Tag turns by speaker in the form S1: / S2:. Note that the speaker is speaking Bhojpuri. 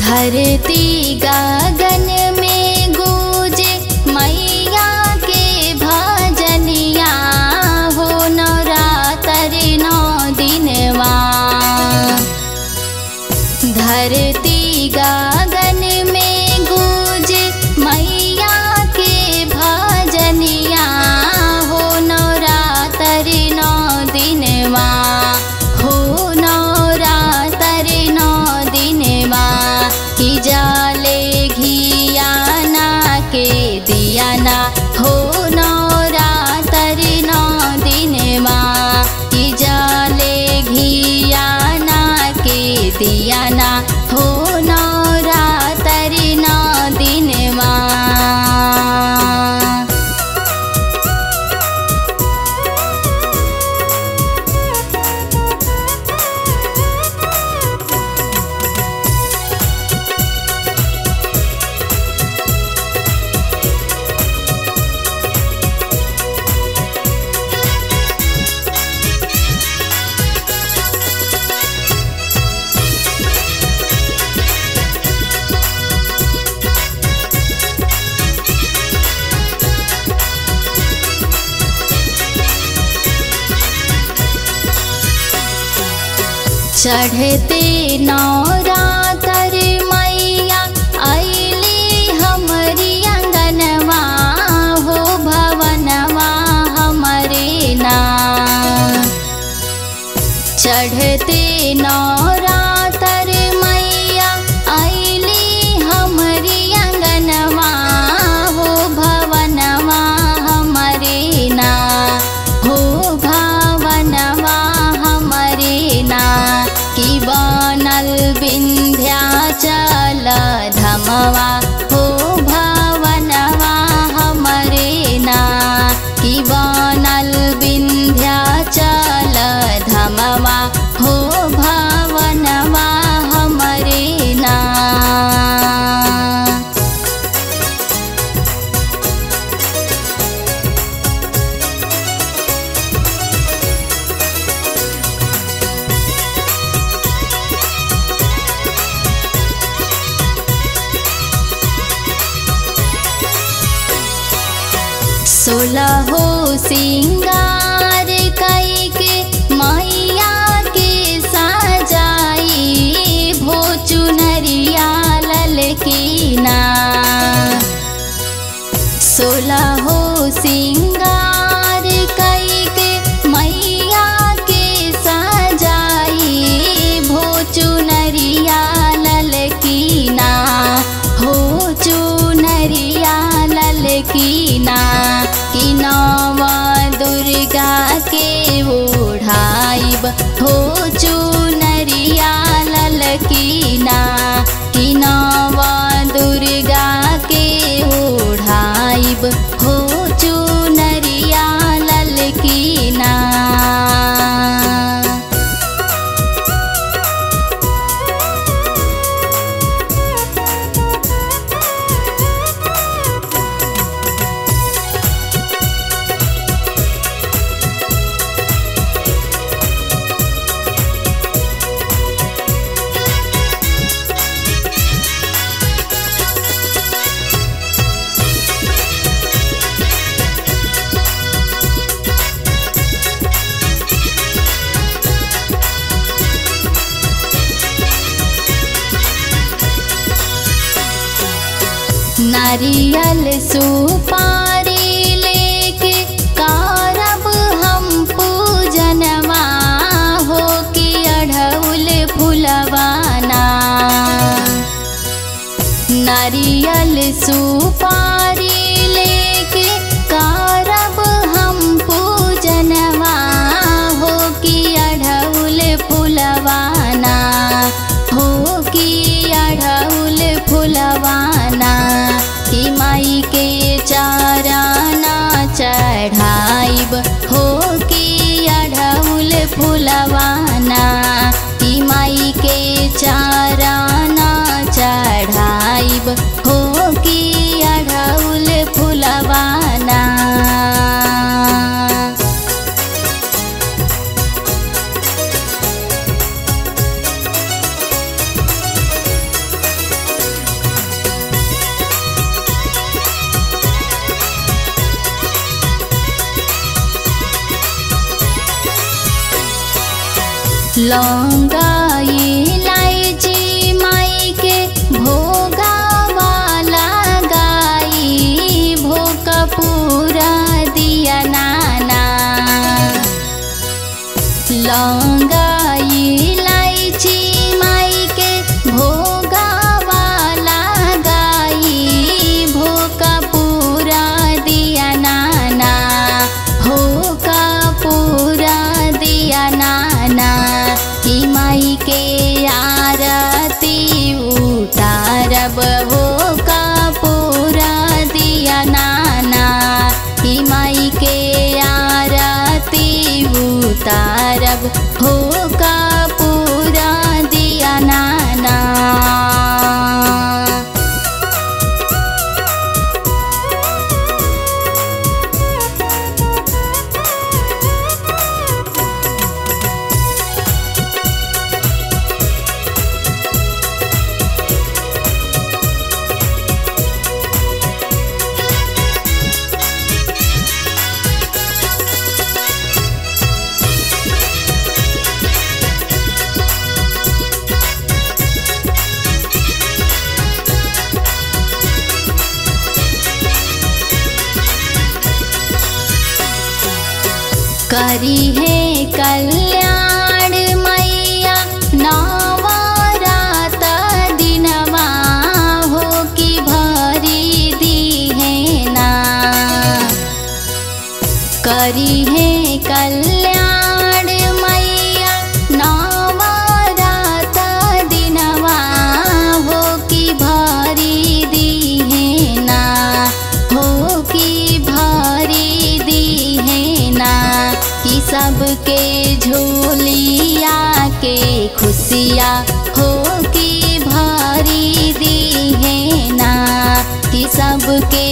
S1: धरती गगन में गूंजे मैया के भजनिया हो नवरात्र 9 दिनवा। धरती गगन में गूंजे मैया के भजनिया हो नवरात्र 9 दिनवा। हो नवरात्र 9 दिनवा की जाले घियाना के दियाना हो नवरात्र 9 दिनवा की जाले घियाना के दियाना हो नवरात्र 9 दिनवा। चढ़ते नवरात्र मैया अइली हमरी अंगनवा हो भवनवा हमरे ना। चढ़ते नवरात्र मैया अइली हमरी अंगनवा हो भवनवा हमरे ना। हो भवनवा हमरे ना की बनल विंध्याचल धमवा हो भवनवा हमरे ना। की बनल विंध्याचल धमवा हो भवनवा हमरे ना। सोलहो सिंगार कई के मैया के सजाई भो चुनरिया ललकीना। सोलहो सिंगार कई के मैया के सजाई भो चुनरिया ललकीना। हो चुनरिया ललकीना की नवा दुर्गा के ओढ़ाइब हो चुनरिया ललकीना। की नवा दुर्गा के ओढ़ाइब हो चुनरिया ललकीना। नारियल सुपारी लेके करब हम पूजनवा हो कि अढ़उल फुलवाना। नारियल सुपारी लेके करब हम पूजनवा हो कि अढ़उल फुलवाना। हो कि अढ़उल फुलवाना की माई के चाराना चढ़ाइब हो कि अढ़उल फुलवाना। की माई के चाराना चढ़ाइब हो कि अढ़उल फुलवाना। लौंगा इलायची माई के भोगा वाला गाई भोग पूरा दिया नाना। लौंगा इलायची माई के भोगा वाला गाई भोग पूरा दिया नाना। भोग पूरा दिया नाना। माई के आरती उतारब भोग पूरा दिया नाना। माई के आरती उतारब भोग पूरा दिया नाना। करी है कल्याण मैया नवरात दिनवा हो कि भरी दी है ना। करी है कल्याण मैया नवरात दिनवा हो कि भरी दी है ना। हो कि भरी दी है ना। कि सबके झोलिया के खुशियाँ हो कि भरी दी है ना। कि सबके